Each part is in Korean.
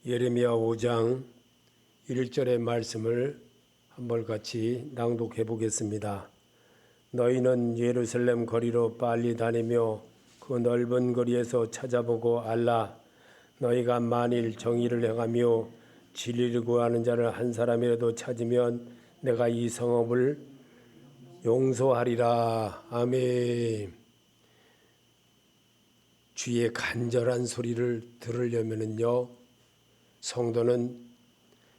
예레미야 5장 1절의 말씀을 한번 같이 낭독해 보겠습니다. 너희는 예루살렘 거리로 빨리 다니며 그 넓은 거리에서 찾아보고 알라. 너희가 만일 정의를 행하며 진리를 구하는 자를 한 사람이라도 찾으면 내가 이 성읍을 용서하리라. 아멘. 주의 간절한 소리를 들으려면요, 성도는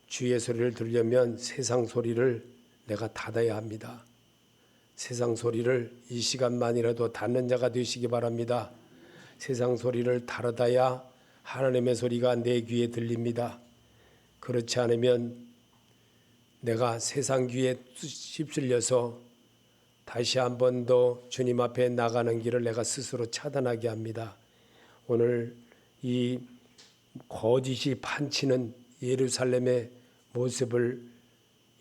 주의 소리를 들으려면 세상 소리를 내가 닫아야 합니다. 세상 소리를 이 시간만이라도 닫는 자가 되시기 바랍니다. 세상 소리를 닫아야 하나님의 소리가 내 귀에 들립니다. 그렇지 않으면 내가 세상 귀에 휩쓸려서 다시 한 번 더 주님 앞에 나가는 길을 내가 스스로 차단하게 합니다. 오늘 이 거짓이 판치는 예루살렘의 모습을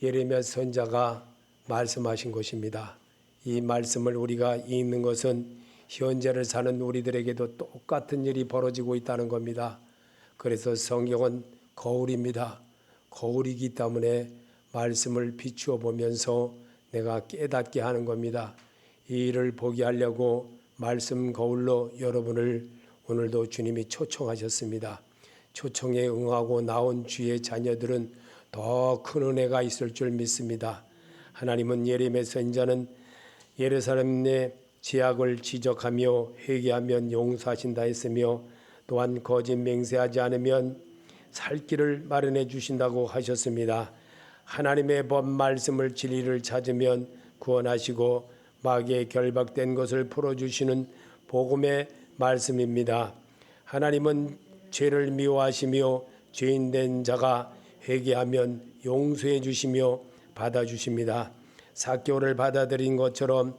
예레미야 선지자가 말씀하신 것입니다. 이 말씀을 우리가 읽는 것은 현재를 사는 우리들에게도 똑같은 일이 벌어지고 있다는 겁니다. 그래서 성경은 거울입니다. 거울이기 때문에 말씀을 비추어 보면서 내가 깨닫게 하는 겁니다. 이 일을 보게 하려고 말씀 거울로 여러분을 오늘도 주님이 초청하셨습니다. 초청에 응하고 나온 주의 자녀들은 더 큰 은혜가 있을 줄 믿습니다. 하나님은 예레미야 선지자는 예루살렘 내 죄악을 지적하며 회개하면 용서하신다 했으며 또한 거짓 맹세하지 않으면 살 길을 마련해 주신다고 하셨습니다. 하나님의 법 말씀을 진리를 찾으면 구원하시고 마귀의 결박된 것을 풀어주시는 복음의 말씀입니다. 하나님은 죄를 미워하시며 죄인된 자가 회개하면 용서해 주시며 받아주십니다. 삭개오를 받아들인 것처럼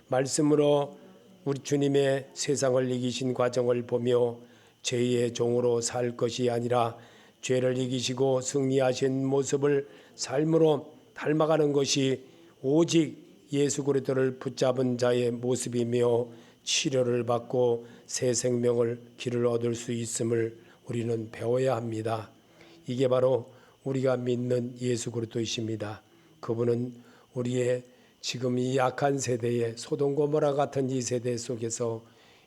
말씀으로 우리 주님의 세상을 이기신 과정을 보며 죄의 종으로 살 것이 아니라 죄를 이기시고 승리하신 모습을 삶으로 닮아가는 것이 오직 예수 그리스도를 붙잡은 자의 모습이며 치료를 받고 새 생명을 길을 얻을 수 있음을 우리는 배워야 합니다. 이게 바로 우리가 믿는 예수 그리스도이십니다. 그분은 우리의 지금 이 악한 세대에 소돔 고모라 같은 이 세대 속에서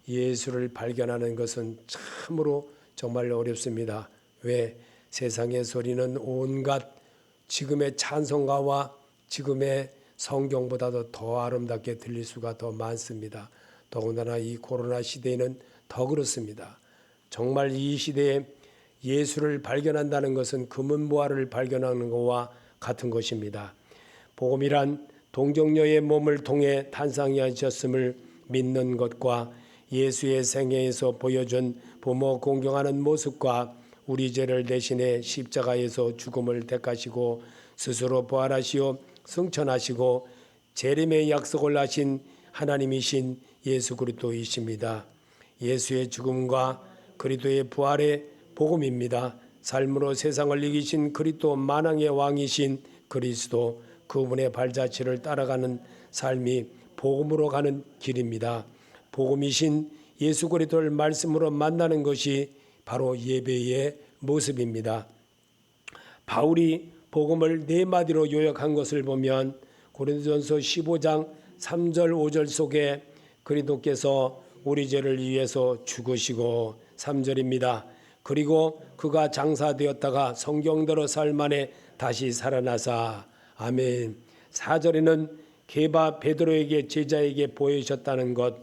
예수를 발견하는 것은 참으로 정말 어렵습니다. 왜? 세상의 소리는 온갖 지금의 찬송가와 지금의 성경보다도 더 아름답게 들릴 수가 더 많습니다. 더군다나 이 코로나 시대에는 더 그렇습니다. 정말 이 시대에 예수를 발견한다는 것은 금은보화를 발견하는 것과 같은 것입니다. 복음이란 동정녀의 몸을 통해 탄생이 하셨음을 믿는 것과 예수의 생애에서 보여준 부모 공경하는 모습과 우리 죄를 대신해 십자가에서 죽음을 택하시고 스스로 부활하시어 승천하시고 재림의 약속을 하신 하나님이신 예수 그리스도이십니다. 예수의 죽음과 그리스도의 부활의 복음입니다. 삶으로 세상을 이기신 그리스도 만왕의 왕이신 그리스도 그분의 발자취를 따라가는 삶이 복음으로 가는 길입니다. 복음이신 예수 그리스도를 말씀으로 만나는 것이 바로 예배의 모습입니다. 바울이 복음을 네 마디로 요약한 것을 보면 고린도전서 15장 3절 5절 속에 그리스도께서 우리 죄를 위해서 죽으시고 3절입니다. 그리고 그가 장사되었다가 성경대로 살만에 다시 살아나사 아멘. 4절에는 게바 베드로에게 제자에게 보이셨다는 것,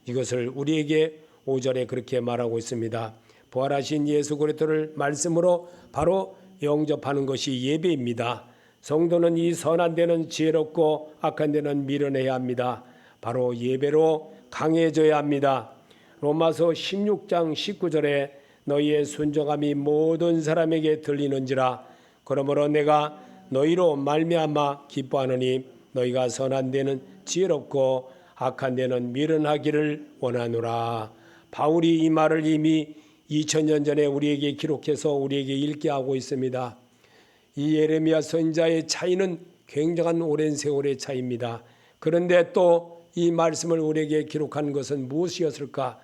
이것을 우리에게 5절에 그렇게 말하고 있습니다. 부활하신 예수 그리스도를 말씀으로 바로 영접하는 것이 예배입니다. 성도는 이 선한 데는 지혜롭고 악한 데는 미련해야 합니다. 바로 예배로 강해져야 합니다. 로마서 16장 19절에 너희의 순종함이 모든 사람에게 들리는지라. 그러므로 내가 너희로 말미암아 기뻐하노니 너희가 선한 데는 지혜롭고 악한 데는 미련하기를 원하노라. 바울이 이 말을 이미 2000년 전에 우리에게 기록해서 우리에게 읽게 하고 있습니다. 이 예레미야 선지자의 차이는 굉장한 오랜 세월의 차이입니다. 그런데 또 이 말씀을 우리에게 기록한 것은 무엇이었을까?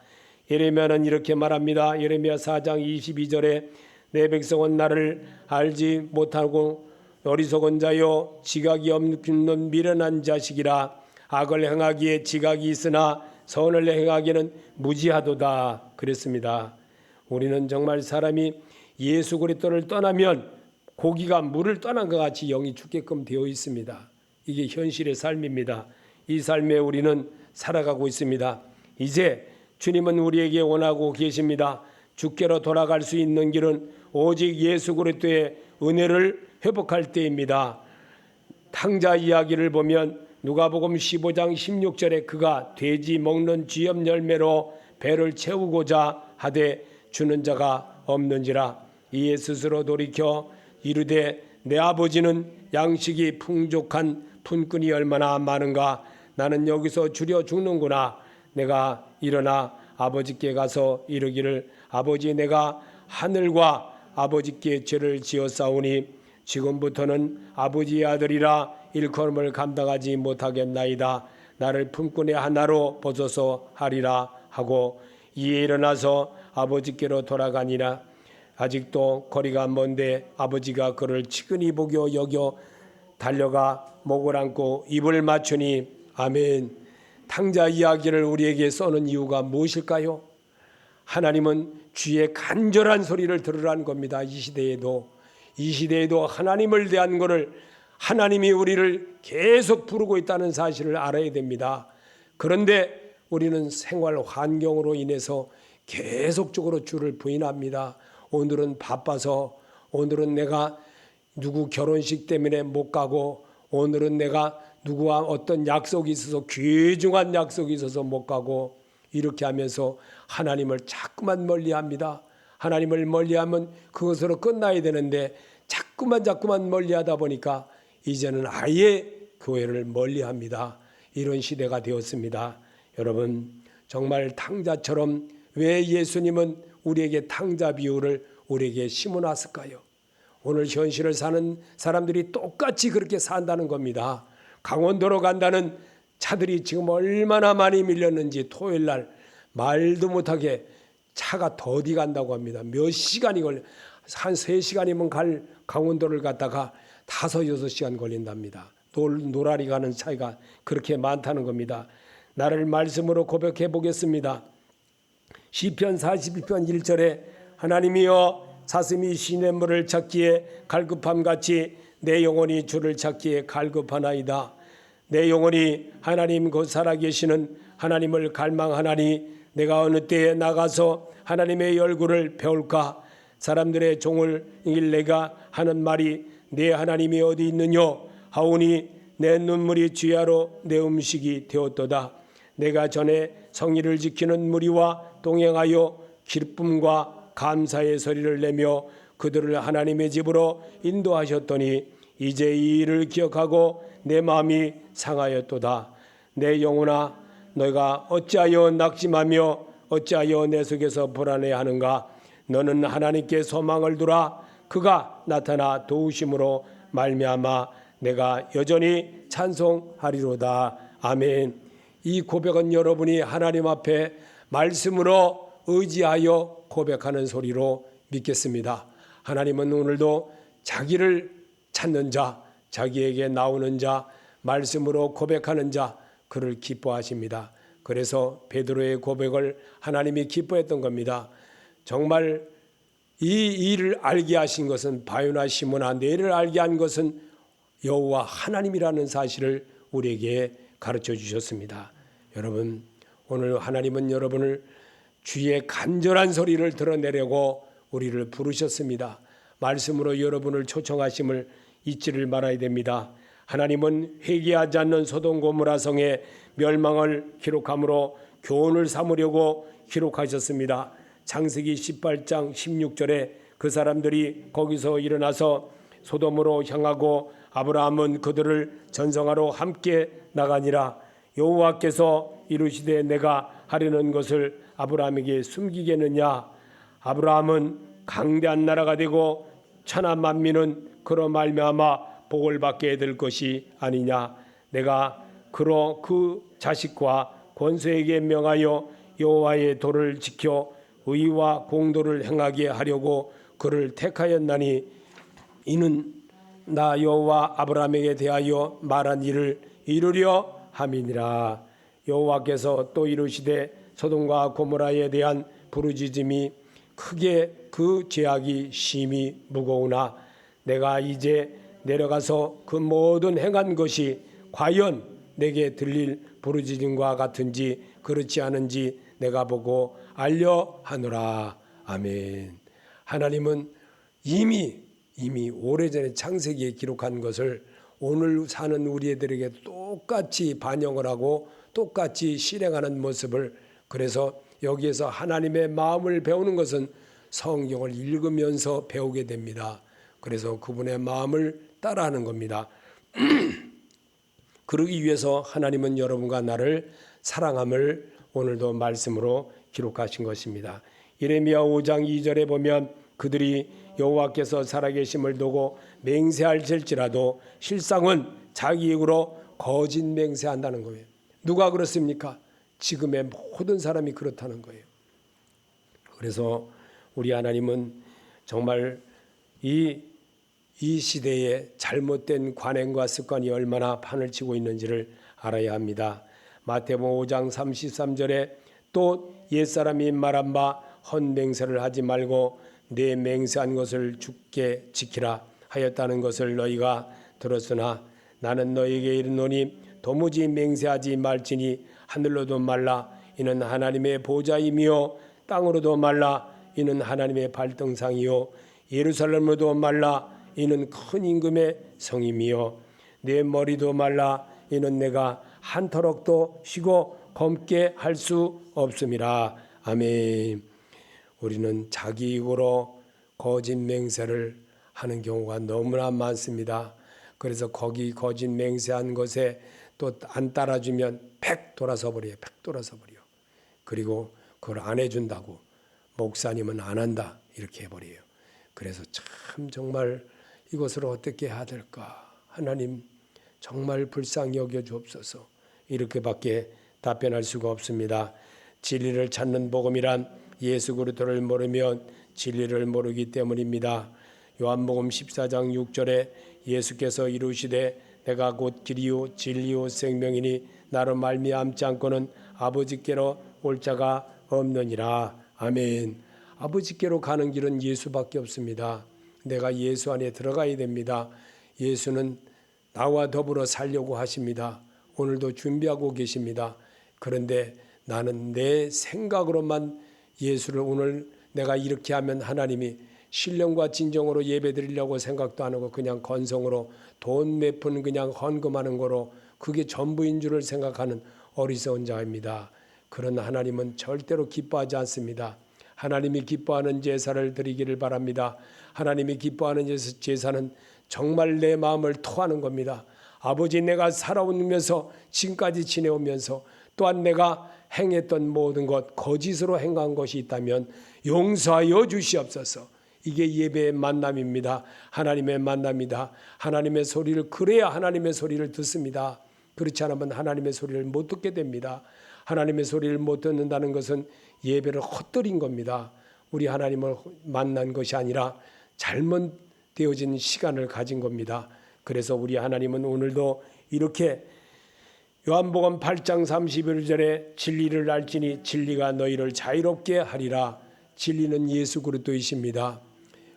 예레미야는 이렇게 말합니다. 예레미야 4장 22절에 내 백성은 나를 알지 못하고 어리석은 자요 지각이 없는 미련한 자식이라. 악을 행하기에 지각이 있으나 선을 행하기에는 무지하도다 그랬습니다. 우리는 정말 사람이 예수 그리스도를 떠나면 고기가 물을 떠난 것 같이 영이 죽게끔 되어 있습니다. 이게 현실의 삶입니다. 이 삶에 우리는 살아가고 있습니다. 이제 주님은 우리에게 원하고 계십니다. 주께로 돌아갈 수 있는 길은 오직 예수 그리스도의 은혜를 회복할 때입니다. 탕자 이야기를 보면 누가복음 15장 16절에 그가 돼지 먹는 쥐염 열매로 배를 채우고자 하되 주는 자가 없는지라. 이에 스스로 돌이켜 이르되 내 아버지는 양식이 풍족한 품꾼이 얼마나 많은가. 나는 여기서 주려 죽는구나. 내가 일어나 아버지께 가서 이르기를 아버지 내가 하늘과 아버지께 죄를 지었사오니 지금부터는 아버지의 아들이라 일컬음을 감당하지 못하겠나이다. 나를 품꾼의 하나로 보소서 하리라 하고 이에 일어나서 아버지께로 돌아가니라. 아직도 거리가 먼데 아버지가 그를 치근히 보겨 여겨 달려가 목을 안고 입을 맞추니 아멘. 탕자 이야기를 우리에게 써는 이유가 무엇일까요? 하나님은 주의 간절한 소리를 들으라는 겁니다. 이 시대에도 하나님을 대한 것을 하나님이 우리를 계속 부르고 있다는 사실을 알아야 됩니다. 그런데 우리는 생활 환경으로 인해서 계속적으로 주를 부인합니다. 오늘은 바빠서, 오늘은 내가 누구 결혼식 때문에 못 가고, 오늘은 내가 누구와 어떤 약속이 있어서 귀중한 약속이 있어서 못 가고, 이렇게 하면서 하나님을 자꾸만 멀리합니다. 하나님을 멀리하면 그것으로 끝나야 되는데 자꾸만 멀리하다 보니까 이제는 아예 교회를 멀리합니다. 이런 시대가 되었습니다. 여러분 정말 탕자처럼 왜 예수님은 우리에게 탕자 비유를 우리에게 심어놨을까요? 오늘 현실을 사는 사람들이 똑같이 그렇게 산다는 겁니다. 강원도로 간다는 차들이 지금 얼마나 많이 밀렸는지 토요일 날 말도 못하게 차가 더디 간다고 합니다. 몇 시간이 걸려. 한 3시간이면 갈 강원도를 갔다가 5-6시간 걸린답니다. 노라리 가는 차이가 그렇게 많다는 겁니다. 나를 말씀으로 고백해 보겠습니다. 시편 42편 1절에 하나님이여 사슴이 시냇물을 찾기에 갈급함같이 내 영혼이 주를 찾기에 갈급하나이다. 내 영혼이 하나님 곧 살아계시는 하나님을 갈망하나니 내가 어느 때에 나가서 하나님의 얼굴을 배울까. 사람들의 종을 이길 내가 하는 말이 내 하나님이 어디 있느냐 하오니 내 눈물이 주야로 내 음식이 되었도다. 내가 전에 성의를 지키는 무리와 동행하여 기쁨과 감사의 소리를 내며 그들을 하나님의 집으로 인도하셨더니 이제 이 일을 기억하고 내 마음이 상하였도다. 내 영혼아 너희가 어찌하여 낙심하며 어찌하여 내 속에서 불안해하는가. 너는 하나님께 소망을 두라. 그가 나타나 도우심으로 말미암아 내가 여전히 찬송하리로다. 아멘. 이 고백은 여러분이 하나님 앞에 말씀으로 의지하여 고백하는 소리로 믿겠습니다. 하나님은 오늘도 자기를 찾는 자, 자기에게 나오는 자, 말씀으로 고백하는 자, 그를 기뻐하십니다. 그래서 베드로의 고백을 하나님이 기뻐했던 겁니다. 정말 이 일을 알게 하신 것은 바요나 시몬아, 내를 알게 한 것은 여호와 하나님이라는 사실을 우리에게 가르쳐 주셨습니다. 여러분 오늘 하나님은 여러분을 주의 간절한 소리를 드러내려고 우리를 부르셨습니다. 말씀으로 여러분을 초청하심을 잊지를 말아야 됩니다. 하나님은 회개하지 않는 소돔 고모라 성의 멸망을 기록함으로 교훈을 삼으려고 기록하셨습니다. 창세기 18장 16절에 그 사람들이 거기서 일어나서 소돔으로 향하고 아브라함은 그들을 전성하러 함께 나가니라. 여호와께서 이르시되 내가 하려는 것을 아브라함에게 숨기겠느냐. 아브라함은 강대한 나라가 되고 천하 만민은 그로 말미암아 복을 받게 될 것이 아니냐. 내가 그로 그 자식과 권세에게 명하여 여호와의 도를 지켜 의와 공도를 행하게 하려고 그를 택하였나니 이는 나 여호와 아브라함에게 대하여 말한 일을 이루려 함이니라. 여호와께서 또 이르시되 소돔과 고모라에 대한 부르짖음이 크게 그 죄악이 심히 무거우나 내가 이제 내려가서 그 모든 행한 것이 과연 내게 들릴 부르짖음과 같은지 그렇지 않은지 내가 보고 알려 하노라. 아멘. 하나님은 이미 오래전에 창세기에 기록한 것을 오늘 사는 우리들에게 똑같이 반영을 하고 똑같이 실행하는 모습을, 그래서 여기에서 하나님의 마음을 배우는 것은 성경을 읽으면서 배우게 됩니다. 그래서 그분의 마음을 따라하는 겁니다. 그러기 위해서 하나님은 여러분과 나를 사랑함을 오늘도 말씀으로 기록하신 것입니다. 예레미야 5장 2절에 보면 그들이 여호와께서 살아계심을 두고 맹세할지라도 실상은 자기 입으로 거짓 맹세한다는 거예요. 누가 그렇습니까? 지금의 모든 사람이 그렇다는 거예요. 그래서 우리 하나님은 정말 이 시대에 잘못된 관행과 습관이 얼마나 판을 치고 있는지를 알아야 합니다. 마태복음 5장 33절에 또 옛사람이 말한 바 헛맹세를 하지 말고 내 맹세한 것을 주께 지키라 하였다는 것을 너희가 들었으나 나는 너희에게 이르노니 도무지 맹세하지 말지니 하늘로도 말라 이는 하나님의 보좌이며 땅으로도 말라 이는 하나님의 발등상이요 예루살렘으로도 말라 이는 큰 임금의 성임이요 내 머리도 말라 이는 내가 한 터럭도 쉬고 검게 할 수 없음이라. 아멘. 우리는 자기 입으로 거짓 맹세를 하는 경우가 너무나 많습니다. 그래서 거기 거짓 맹세한 것에 또 안 따라주면 팩 돌아서 버려요. 팩 돌아서 버려. 그리고 그걸 안 해준다고 목사님은 안 한다 이렇게 해버려요. 그래서 참 정말 이것을 어떻게 해야 될까? 하나님 정말 불쌍히 여겨 주옵소서. 이렇게밖에 답변할 수가 없습니다. 진리를 찾는 복음이란 예수 그리스도를 모르면 진리를 모르기 때문입니다. 요한복음 14장 6절에 예수께서 이르시되 내가 곧 길이요 진리요 생명이니 나로 말미암지 않고는 아버지께로 올 자가 없느니라. 아멘. 아버지께로 가는 길은 예수밖에 없습니다. 내가 예수 안에 들어가야 됩니다. 예수는 나와 더불어 살려고 하십니다. 오늘도 준비하고 계십니다. 그런데 나는 내 생각으로만 예수를 오늘 내가 이렇게 하면 하나님이 신령과 진정으로 예배드리려고 생각도 안 하고 그냥 건성으로 돈 몇 푼 그냥 헌금하는 거로 그게 전부인 줄을 생각하는 어리석은 자입니다. 그런 하나님은 절대로 기뻐하지 않습니다. 하나님이 기뻐하는 제사를 드리기를 바랍니다. 하나님이 기뻐하는 제사는 정말 내 마음을 토하는 겁니다. 아버지 내가 살아오면서 지금까지 지내오면서 또한 내가 행했던 모든 것 거짓으로 행한 것이 있다면 용서하여 주시옵소서. 이게 예배의 만남입니다. 하나님의 만남이다. 하나님의 소리를 그래야 하나님의 소리를 듣습니다. 그렇지 않으면 하나님의 소리를 못 듣게 됩니다. 하나님의 소리를 못 듣는다는 것은 예배를 헛들인 겁니다. 우리 하나님을 만난 것이 아니라 잘못되어진 시간을 가진 겁니다. 그래서 우리 하나님은 오늘도 이렇게 요한복음 8장 31절에 진리를 알지니 진리가 너희를 자유롭게 하리라. 진리는 예수 그리스도이십니다.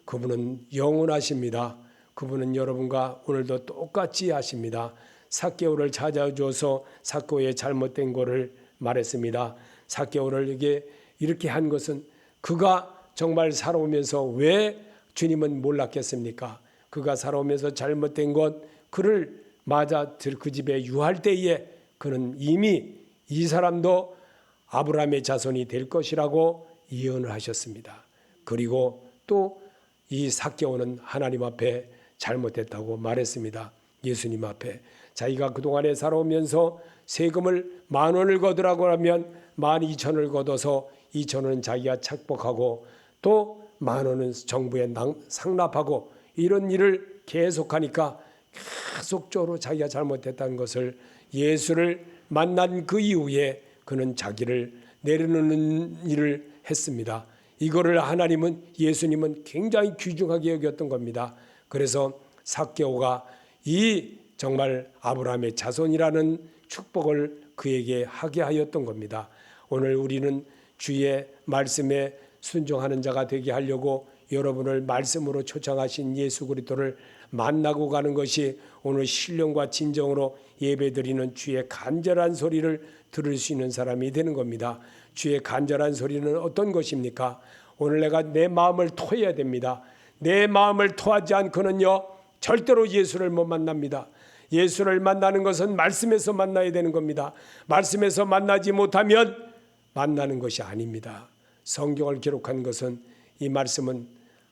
그분은 영원하십니다. 그분은 여러분과 오늘도 똑같이 하십니다. 삭개오를 찾아줘서 삭개오의 잘못된 것을 말했습니다. 삭개오를 이렇게 한 것은 그가 정말 살아오면서 왜 주님은 몰랐겠습니까? 그가 살아오면서 잘못된 것 그를 맞아 그 집에 유할 때에 그는 이미 이 사람도 아브라함의 자손이 될 것이라고 예언을 하셨습니다. 그리고 또 이 삭개오는 하나님 앞에 잘못했다고 말했습니다. 예수님 앞에 자기가 그동안에 살아오면서 세금을 10,000원을 거두라고 하면 12,000원을 걷어서 2,000원은 자기가 착복하고 또 10,000원은 정부에 상납하고 이런 일을 계속하니까 계속적으로 자기가 잘못했다는 것을 예수를 만난 그 이후에 그는 자기를 내려놓는 일을 했습니다. 이거를 예수님은 굉장히 귀중하게 여겼던 겁니다. 그래서 삭개오가 이 정말 아브라함의 자손이라는 축복을 그에게 하게 하였던 겁니다. 오늘 우리는 주의 말씀에 순종하는 자가 되게 하려고 여러분을 말씀으로 초청하신 예수 그리스도를 만나고 가는 것이 오늘 신령과 진정으로 예배드리는 주의 간절한 소리를 들을 수 있는 사람이 되는 겁니다. 주의 간절한 소리는 어떤 것입니까? 오늘 내가 내 마음을 토해야 됩니다. 내 마음을 토하지 않고는요 절대로 예수를 못 만납니다. 예수를 만나는 것은 말씀에서 만나야 되는 겁니다. 말씀에서 만나지 못하면 만나는 것이 아닙니다. 성경을 기록한 것은 이 말씀은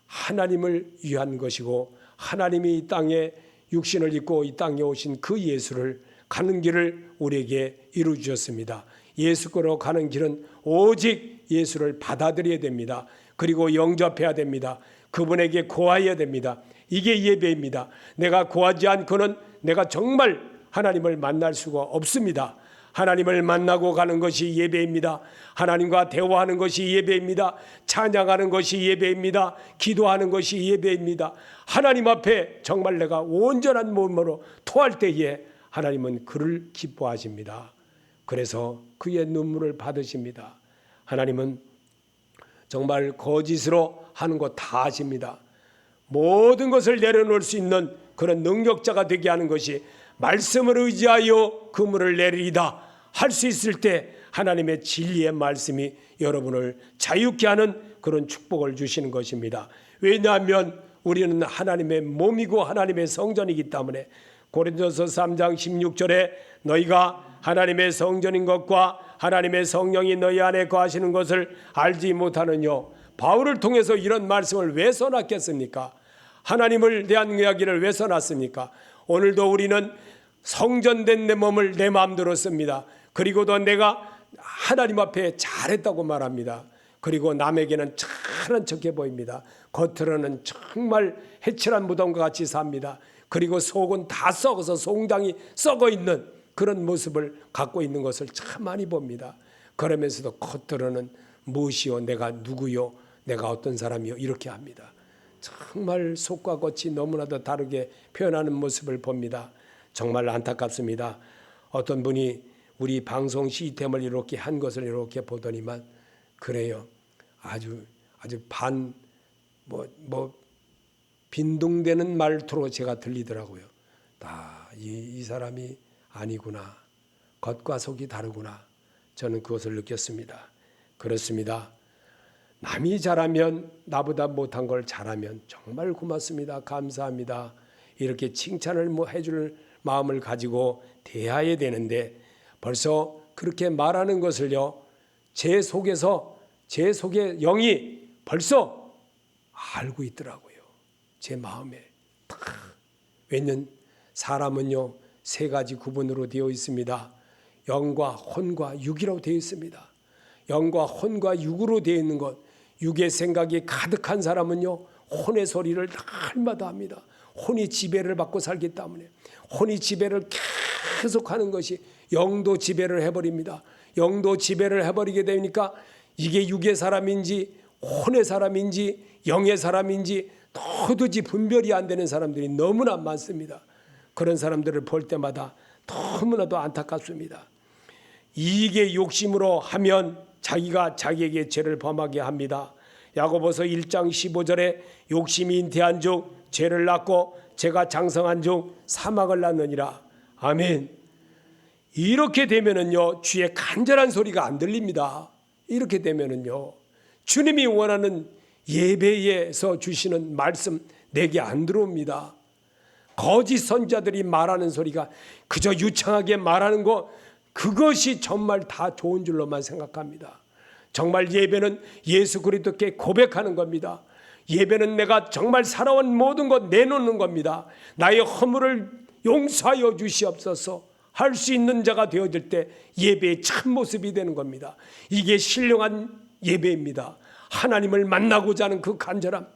하나님을 위한 것이고 하나님이 이 땅에 육신을 입고 이 땅에 오신 그 예수를 가는 길을 우리에게 이루어 주셨습니다. 예수께로 가는 길은 오직 예수를 받아들여야 됩니다. 그리고 영접해야 됩니다. 그분에게 구해야 됩니다. 이게 예배입니다. 내가 구하지 않고는 내가 정말 하나님을 만날 수가 없습니다. 하나님을 만나고 가는 것이 예배입니다. 하나님과 대화하는 것이 예배입니다. 찬양하는 것이 예배입니다. 기도하는 것이 예배입니다. 하나님 앞에 정말 내가 온전한 몸으로 토할 때에 하나님은 그를 기뻐하십니다. 그래서 그의 눈물을 받으십니다. 하나님은 정말 거짓으로 하는 것 다 아십니다. 모든 것을 내려놓을 수 있는 그런 능력자가 되게 하는 것이 말씀을 의지하여 그물을 내리리다 할 수 있을 때 하나님의 진리의 말씀이 여러분을 자유케 하는 그런 축복을 주시는 것입니다. 왜냐하면 우리는 하나님의 몸이고 하나님의 성전이기 때문에 고린도서 3장 16절에 너희가 하나님의 성전인 것과 하나님의 성령이 너희 안에 거하시는 것을 알지 못하느뇨. 바울을 통해서 이런 말씀을 왜 써놨겠습니까? 하나님을 대한 이야기를 왜 써놨습니까? 오늘도 우리는 성전된 내 몸을 내 마음대로 씁니다. 그리고도 내가 하나님 앞에 잘했다고 말합니다. 그리고 남에게는 착한 척해 보입니다. 겉으로는 정말 해칠한 무덤과 같이 삽니다. 그리고 속은 다 썩어서 송장이 썩어 있는 그런 모습을 갖고 있는 것을 참 많이 봅니다. 그러면서도 겉으로는 무엇이요 내가 누구요 내가 어떤 사람이요 이렇게 합니다. 정말 속과 겉이 너무나도 다르게 표현하는 모습을 봅니다. 정말 안타깝습니다. 어떤 분이 우리 방송 시스템을 이렇게 한 것을 이렇게 보더니만 그래요. 아주 빈둥대는 말투로 제가 들리더라고요. 이 사람이 아니구나. 겉과 속이 다르구나. 저는 그것을 느꼈습니다. 그렇습니다. 남이 잘하면 나보다 못한 걸 잘하면 정말 고맙습니다. 감사합니다. 이렇게 칭찬을 해줄 마음을 가지고 대해야 되는데 벌써 그렇게 말하는 것을요. 제 속에 영이 벌써 알고 있더라고요. 제 마음에. 왜냐하면 사람은요. 세 가지 구분으로 되어 있습니다. 영과 혼과 육이라고 되어 있습니다. 영과 혼과 육으로 되어 있는 것. 육의 생각이 가득한 사람은요. 혼의 소리를 날마다 합니다. 혼이 지배를 받고 살기 때문에 혼이 지배를 계속하는 것이 영도 지배를 해버립니다. 영도 지배를 해버리게 되니까 이게 육의 사람인지 혼의 사람인지 영의 사람인지 도무지 분별이 안 되는 사람들이 너무나 많습니다. 그런 사람들을 볼 때마다 너무나도 안타깝습니다. 이익의 욕심으로 하면 자기가 자기에게 죄를 범하게 합니다. 야고보서 1장 15절에 욕심이 잉태한 중 죄를 낳고 죄가 장성한 중 사망을 낳느니라. 아멘. 이렇게 되면은요 주의 간절한 소리가 안 들립니다. 이렇게 되면은요 주님이 원하는 예배에서 주시는 말씀 내게 안 들어옵니다. 거짓 선자들이 말하는 소리가 그저 유창하게 말하는 것 그것이 정말 다 좋은 줄로만 생각합니다. 정말 예배는 예수 그리스도께 고백하는 겁니다. 예배는 내가 정말 살아온 모든 것 내놓는 겁니다. 나의 허물을 용서하여 주시옵소서 할 수 있는 자가 되어질 때 예배의 참모습이 되는 겁니다. 이게 신령한 예배입니다. 하나님을 만나고자 하는 그 간절함.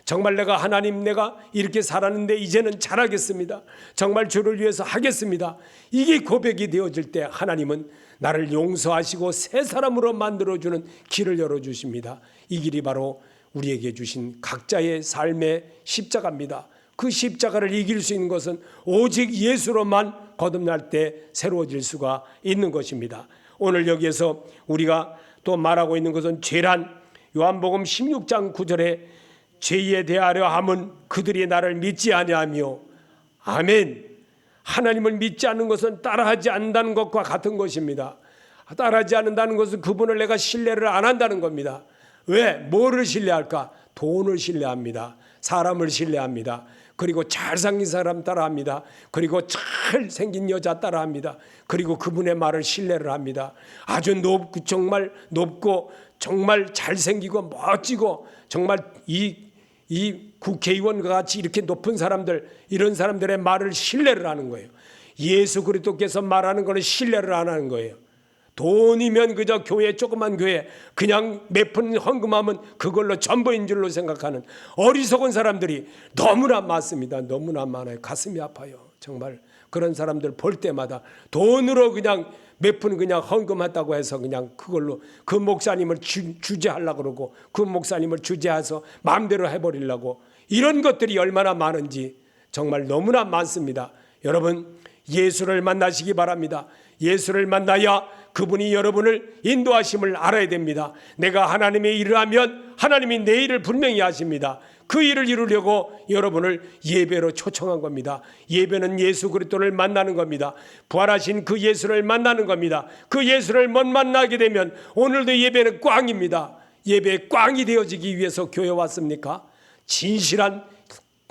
정말 내가 하나님, 내가 이렇게 살았는데 이제는 잘하겠습니다. 정말 주를 위해서 하겠습니다. 이게 고백이 되어질 때 하나님은 나를 용서하시고 새 사람으로 만들어주는 길을 열어주십니다. 이 길이 바로 우리에게 주신 각자의 삶의 십자가입니다. 그 십자가를 이길 수 있는 것은 오직 예수로만 거듭날 때 새로워질 수가 있는 것입니다. 오늘 여기에서 우리가 또 말하고 있는 것은 죄란, 요한복음 16장 9절에 죄에 대하려 함은 그들이 나를 믿지 아니하며, 아멘. 하나님을 믿지 않는 것은 따라하지 않는다는 것과 같은 것입니다. 따라하지 않는다는 것은 그분을 내가 신뢰를 안 한다는 겁니다. 왜? 뭐를 신뢰할까? 돈을 신뢰합니다. 사람을 신뢰합니다. 그리고 잘생긴 사람 따라합니다. 그리고 잘생긴 여자 따라합니다. 그리고 그분의 말을 신뢰를 합니다. 아주 정말 높고 정말 잘생기고 멋지고 정말 이 국회의원과 같이 이렇게 높은 사람들, 이런 사람들의 말을 신뢰를 하는 거예요. 예수 그리스도께서 말하는 것은 신뢰를 안 하는 거예요. 돈이면 그저 교회, 조그만 교회 그냥 몇 푼 헌금하면 그걸로 전부인 줄로 생각하는 어리석은 사람들이 너무나 많습니다. 너무나 많아요. 가슴이 아파요. 정말 그런 사람들 볼 때마다 돈으로 그냥 몇 푼 그냥 헌금했다고 해서 그냥 그걸로 그 목사님을 주재하려고 그러고 그 목사님을 주재해서 마음대로 해버리려고, 이런 것들이 얼마나 많은지 정말 너무나 많습니다. 여러분, 예수를 만나시기 바랍니다. 예수를 만나야 그분이 여러분을 인도하심을 알아야 됩니다. 내가 하나님의 일을 하면 하나님이 내 일을 분명히 하십니다. 그 일을 이루려고 여러분을 예배로 초청한 겁니다. 예배는 예수 그리스도를 만나는 겁니다. 부활하신 그 예수를 만나는 겁니다. 그 예수를 못 만나게 되면 오늘도 예배는 꽝입니다. 예배의 꽝이 되어지기 위해서 교회 왔습니까? 진실한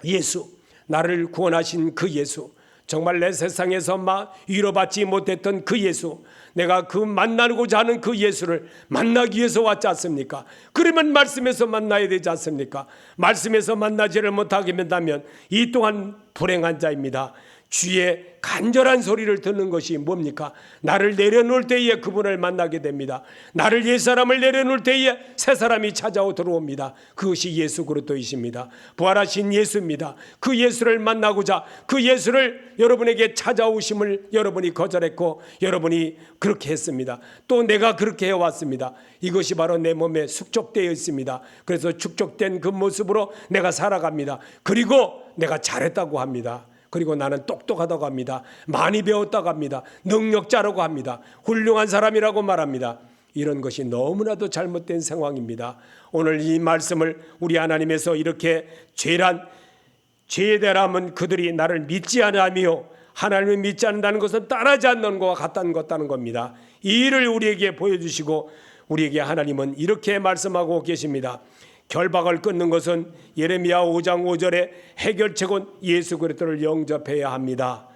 예수, 나를 구원하신 그 예수, 정말 내 세상에서 위로받지 못했던 그 예수, 내가 그 만나고자 하는 그 예수를 만나기 위해서 왔지 않습니까? 그러면 말씀에서 만나야 되지 않습니까? 말씀에서 만나지를 못하게 된다면 이 또한 불행한 자입니다. 주의 간절한 소리를 듣는 것이 뭡니까? 나를 내려놓을 때에 그분을 만나게 됩니다. 나를 옛사람을 내려놓을 때에 새 사람이 찾아오 들어옵니다. 그것이 예수 그리스도이십니다. 부활하신 예수입니다. 그 예수를 만나고자 그 예수를 여러분에게 찾아오심을 여러분이 거절했고 여러분이 그렇게 했습니다. 또 내가 그렇게 해왔습니다. 이것이 바로 내 몸에 숙적되어 있습니다. 그래서 축적된 그 모습으로 내가 살아갑니다. 그리고 내가 잘했다고 합니다. 그리고 나는 똑똑하다고 합니다. 많이 배웠다고 합니다. 능력자라고 합니다. 훌륭한 사람이라고 말합니다. 이런 것이 너무나도 잘못된 상황입니다. 오늘 이 말씀을 우리 하나님에서 이렇게 죄에 대하면 그들이 나를 믿지 않으며, 하나님을 믿지 않는다는 것은 따르지 않는 것과 같다는 겁니다. 이 일을 우리에게 보여주시고 우리에게 하나님은 이렇게 말씀하고 계십니다. 결박을 끊는 것은 예레미야 5장 5절의 해결책은 예수 그리스도를 영접해야 합니다.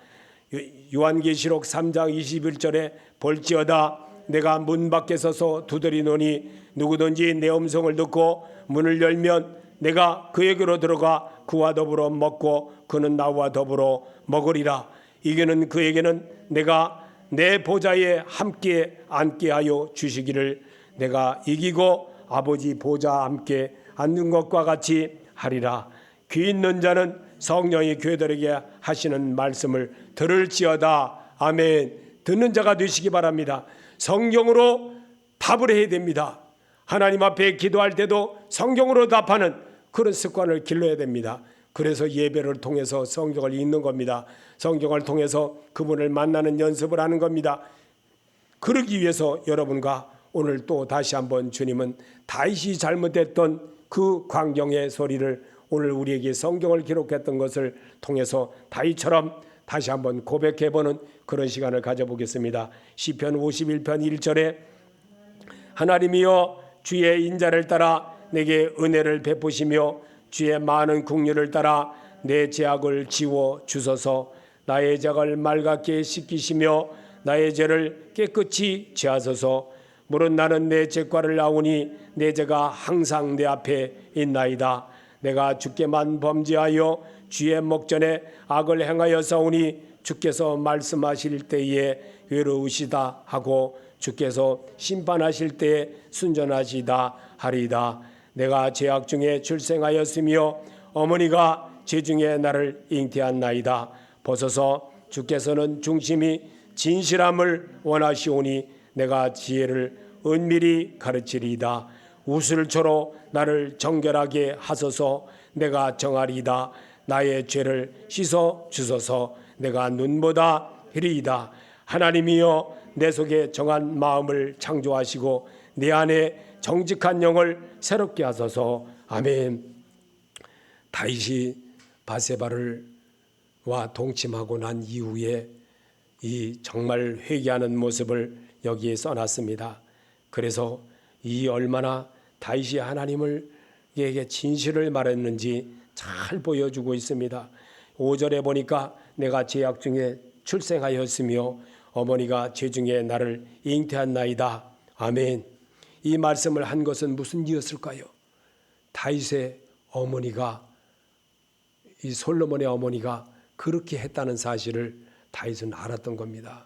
요한계시록 3장 21절에 볼지어다 내가 문 밖에 서서 두드리노니 누구든지 내 음성을 듣고 문을 열면 내가 그에게로 들어가 그와 더불어 먹고 그는 나와 더불어 먹으리라. 이게는 그에게는 내가 내 보좌에 함께 앉게 하여 주시기를 내가 이기고 아버지 보좌 함께 앉는 것과 같이 하리라. 귀 있는 자는 성령이 교회들에게 하시는 말씀을 들을지어다. 아멘. 듣는 자가 되시기 바랍니다. 성경으로 답을 해야 됩니다. 하나님 앞에 기도할 때도 성경으로 답하는 그런 습관을 길러야 됩니다. 그래서 예배를 통해서 성경을 읽는 겁니다. 성경을 통해서 그분을 만나는 연습을 하는 겁니다. 그러기 위해서 여러분과 오늘 또 다시 한번 주님은 다윗이 잘못했던 그 광경의 소리를 오늘 우리에게 성경을 기록했던 것을 통해서 다윗처럼 다시 한번 고백해보는 그런 시간을 가져보겠습니다. 시편 51편 1절에 하나님이여 주의 인자를 따라 내게 은혜를 베푸시며 주의 많은 긍휼을 따라 내 죄악을 지워 주소서. 나의 죄악을 맑게 씻기시며 나의 죄를 깨끗이 지하소서. 물은 나는 내 죄과를 아오니 내 죄가 항상 내 앞에 있나이다. 내가 주께만 범죄하여 주의 목전에 악을 행하여 싸우니 주께서 말씀하실 때에 외로우시다 하고 주께서 심판하실 때에 순전하시다 하리이다. 내가 죄악 중에 출생하였으며 어머니가 죄 중에 나를 잉태한나이다. 보소서 주께서는 중심이 진실함을 원하시오니 내가 지혜를 은밀히 가르치리이다. 우슬초로 나를 정결하게 하소서. 내가 정하리이다. 나의 죄를 씻어 주소서. 내가 눈보다 희리이다. 하나님이여 내 속에 정한 마음을 창조하시고 내 안에 정직한 영을 새롭게 하소서. 아멘. 다윗이 바세바와 동침하고 난 이후에 이 정말 회개하는 모습을 여기에 써놨습니다. 그래서 이 얼마나 다윗이 하나님에게 진실을 말했는지 잘 보여주고 있습니다. 5절에 보니까 내가 죄악 중에 출생하였으며 어머니가 죄 중에 나를 잉태한나이다. 아멘. 이 말씀을 한 것은 무슨 이였을까요? 다윗의 어머니가, 이 솔로몬의 어머니가 그렇게 했다는 사실을 다윗은 알았던 겁니다.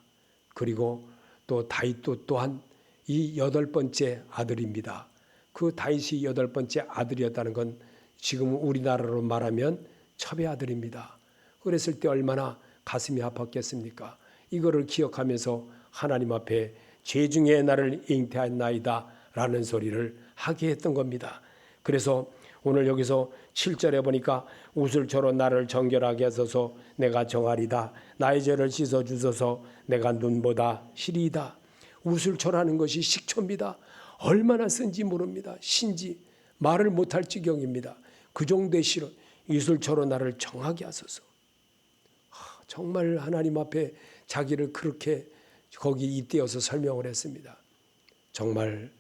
그리고 또 다윗도 또한 이 8번째 아들입니다. 그 다윗이 8번째 아들이었다는 건 지금 우리나라로 말하면 첩의 아들입니다. 그랬을 때 얼마나 가슴이 아팠겠습니까? 이거를 기억하면서 하나님 앞에 죄 중에 나를 잉태하였나이다 라는 소리를 하게 했던 겁니다. 그래서 오늘 여기서 7절에 보니까 우슬초로 나를 정결하게 하소서. 내가 정하리다. 나의 죄를 씻어 주소서. 내가 눈보다 희리이다. 우슬초라는 것이 식초입니다. 얼마나 쓴지 모릅니다. 신지 말을 못할 지경입니다. 그 정도의 싫어. 우슬초로 나를 정하게 하소서. 정말 하나님 앞에 자기를 그렇게 거기 잇대어서 설명을 했습니다. 정말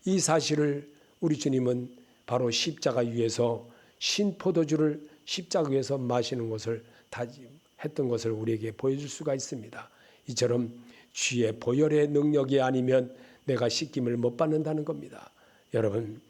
이 사실을 우리 주님은 바로 십자가 위에서 신포도주를 십자가 위에서 마시는 것을 다 했던 것을 우리에게 보여줄 수가 있습니다. 이처럼 주의 보혈의 능력이 아니면 내가 씻김을 못 받는다는 겁니다. 여러분,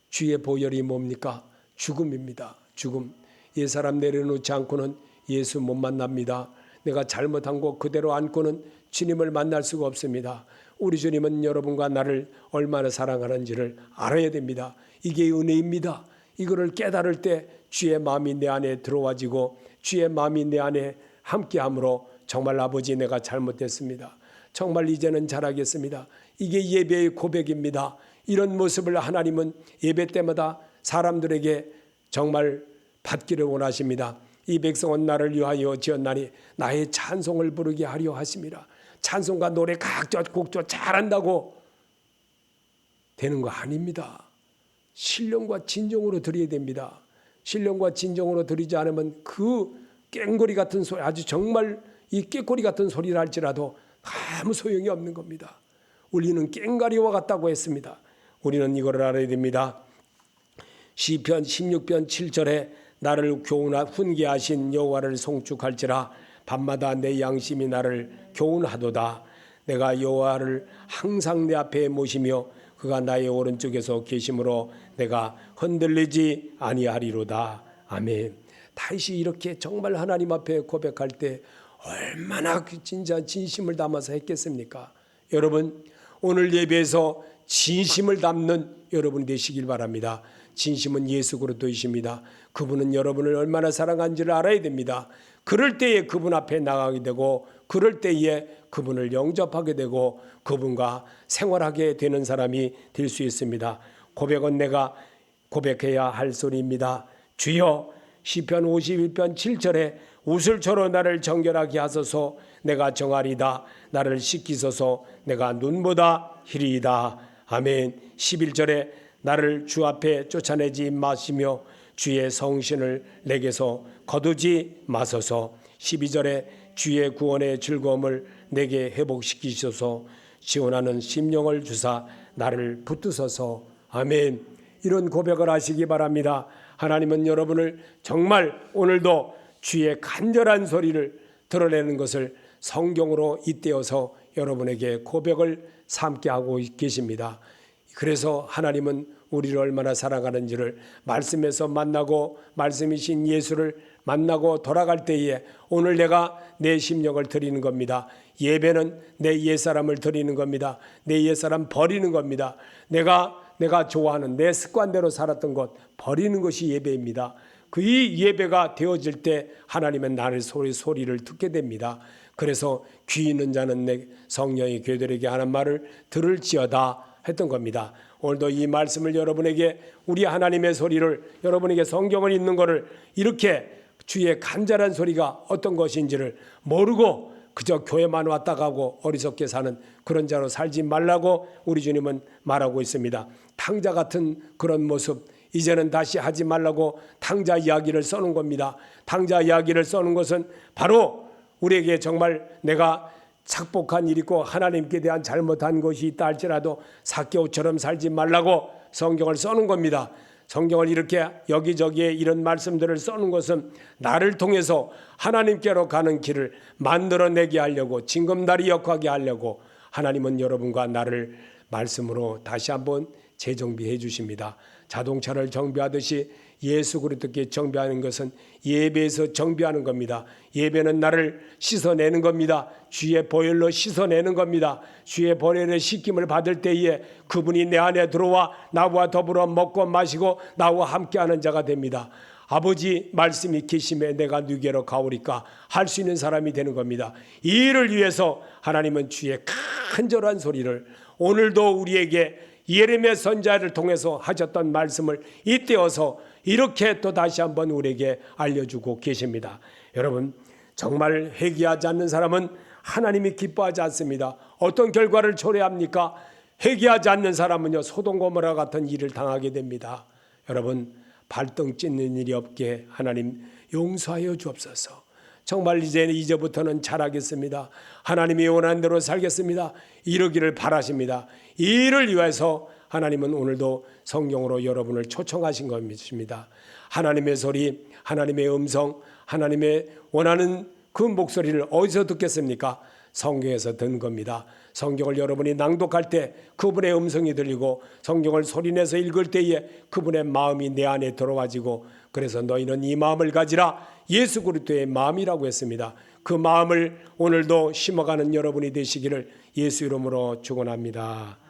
주의 보혈이 뭡니까? 죽음입니다. 죽음. 옛사람 내려놓지 않고는 예수 못 만납니다. 내가 잘못한 거 그대로 안고는 주님을 만날 수가 없습니다. 우리 주님은 여러분과 나를 얼마나 사랑하는지를 알아야 됩니다. 이게 은혜입니다. 이거를 깨달을 때 주의 마음이 내 안에 들어와지고 주의 마음이 내 안에 함께함으로 정말 아버지 내가 잘못했습니다. 정말 이제는 잘하겠습니다. 이게 예배의 고백입니다. 이런 모습을 하나님은 예배 때마다 사람들에게 정말 받기를 원하십니다. 이 백성은 나를 위하여 지었나니 나의 찬송을 부르게 하려 하심이라. 찬송과 노래 각조 곡조 잘한다고 되는 거 아닙니다. 신령과 진정으로 드려야 됩니다. 신령과 진정으로 드리지 않으면 그 깽거리 같은 소리, 아주 정말 이 꾀꼬리 같은 소리를 할지라도 아무 소용이 없는 겁니다. 우리는 깽가리와 같다고 했습니다. 우리는 이걸 알아야 됩니다. 시편 16편 7절에 나를 훈계하신 여호와를 송축할지라. 밤마다 내 양심이 나를 교훈하도다. 내가 여호와를 항상 내 앞에 모시며 그가 나의 오른쪽에서 계심으로 내가 흔들리지 아니하리로다. 아멘. 다윗이 이렇게 정말 하나님 앞에 고백할 때 얼마나 진짜 진심을 담아서 했겠습니까? 여러분, 오늘 예배에서 진심을 담는 여러분 되시길 바랍니다. 진심은 예수 그리스도이십니다. 그분은 여러분을 얼마나 사랑한지를 알아야 됩니다. 그럴 때에 그분 앞에 나가게 되고 그럴 때에 그분을 영접하게 되고 그분과 생활하게 되는 사람이 될 수 있습니다. 고백은 내가 고백해야 할 소리입니다. 주여, 시편 51편 7절에 우슬초로 나를 정결하게 하소서. 내가 정하리다. 나를 씻기소서. 내가 눈보다 희리이다. 아멘. 11절에 나를 주 앞에 쫓아내지 마시며 주의 성신을 내게서 거두지 마소서. 12절에 주의 구원의 즐거움을 내게 회복시키소서. 지원하는 심령을 주사 나를 붙드소서. 아멘. 이런 고백을 하시기 바랍니다. 하나님은 여러분을 정말 오늘도 주의 간절한 소리를 드러내는 것을 성경으로 잇대어서 여러분에게 고백을 삼게 하고 계십니다. 그래서 하나님은 우리를 얼마나 사랑하는지를 말씀에서 만나고 말씀이신 예수를 만나고 돌아갈 때에 오늘 내가 내 심령을 드리는 겁니다. 예배는 내 옛사람을 드리는 겁니다. 내 옛사람 버리는 겁니다. 내가 내가 좋아하는 내 습관대로 살았던 것 버리는 것이 예배입니다. 그 이 예배가 되어질 때 하나님은 나의 소리를 듣게 됩니다. 그래서 귀 있는 자는 내 성령이 교회들에게 하는 말을 들을지어다 했던 겁니다. 오늘도 이 말씀을 여러분에게 우리 하나님의 소리를 여러분에게 성경을 읽는 것을 이렇게 주의 간절한 소리가 어떤 것인지를 모르고 그저 교회만 왔다 가고 어리석게 사는 그런 자로 살지 말라고 우리 주님은 말하고 있습니다. 탕자 같은 그런 모습 이제는 다시 하지 말라고 탕자 이야기를 써놓은 겁니다. 탕자 이야기를 써놓은 것은 바로 우리에게 정말 내가 착복한 일이 있고 하나님께 대한 잘못한 것이 있다 할지라도 삭개오처럼 살지 말라고 성경을 써놓은 겁니다. 성경을 이렇게 여기저기에 이런 말씀들을 써놓은 것은 나를 통해서 하나님께로 가는 길을 만들어내게 하려고 징검다리 역하게 하려고 하나님은 여러분과 나를 말씀으로 다시 한번 재정비해 주십니다. 자동차를 정비하듯이 예수 그리스도께 정비하는 것은 예배에서 정비하는 겁니다. 예배는 나를 씻어내는 겁니다. 주의 보혈로 씻어내는 겁니다. 주의 보혈의 씻김을 받을 때에 그분이 내 안에 들어와 나와 더불어 먹고 마시고 나와 함께하는 자가 됩니다. 아버지 말씀이 계심에 내가 누게로 가오리까 할 수 있는 사람이 되는 겁니다. 이 일을 위해서 하나님은 주의 간절한 소리를 오늘도 우리에게 예레미야 선지자를 통해서 하셨던 말씀을 잇대어서 이렇게 또 다시 한번 우리에게 알려주고 계십니다. 여러분 정말 회개하지 않는 사람은 하나님이 기뻐하지 않습니다. 어떤 결과를 초래합니까? 회개하지 않는 사람은요 소돔 고모라 같은 일을 당하게 됩니다. 여러분 발등 찢는 일이 없게 하나님 용서하여 주옵소서. 정말 이제부터는 잘하겠습니다. 하나님이 원하는 대로 살겠습니다. 이러기를 바라십니다. 이 일을 위해서 하나님은 오늘도 성경으로 여러분을 초청하신 것입니다. 하나님의 소리, 하나님의 음성, 하나님의 원하는 그 목소리를 어디서 듣겠습니까? 성경에서 듣는 겁니다. 성경을 여러분이 낭독할 때 그분의 음성이 들리고 성경을 소리내서 읽을 때에 그분의 마음이 내 안에 들어와지고 그래서 너희는 이 마음을 가지라 예수 그리스도의 마음이라고 했습니다. 그 마음을 오늘도 심어가는 여러분이 되시기를 예수 이름으로 축원합니다.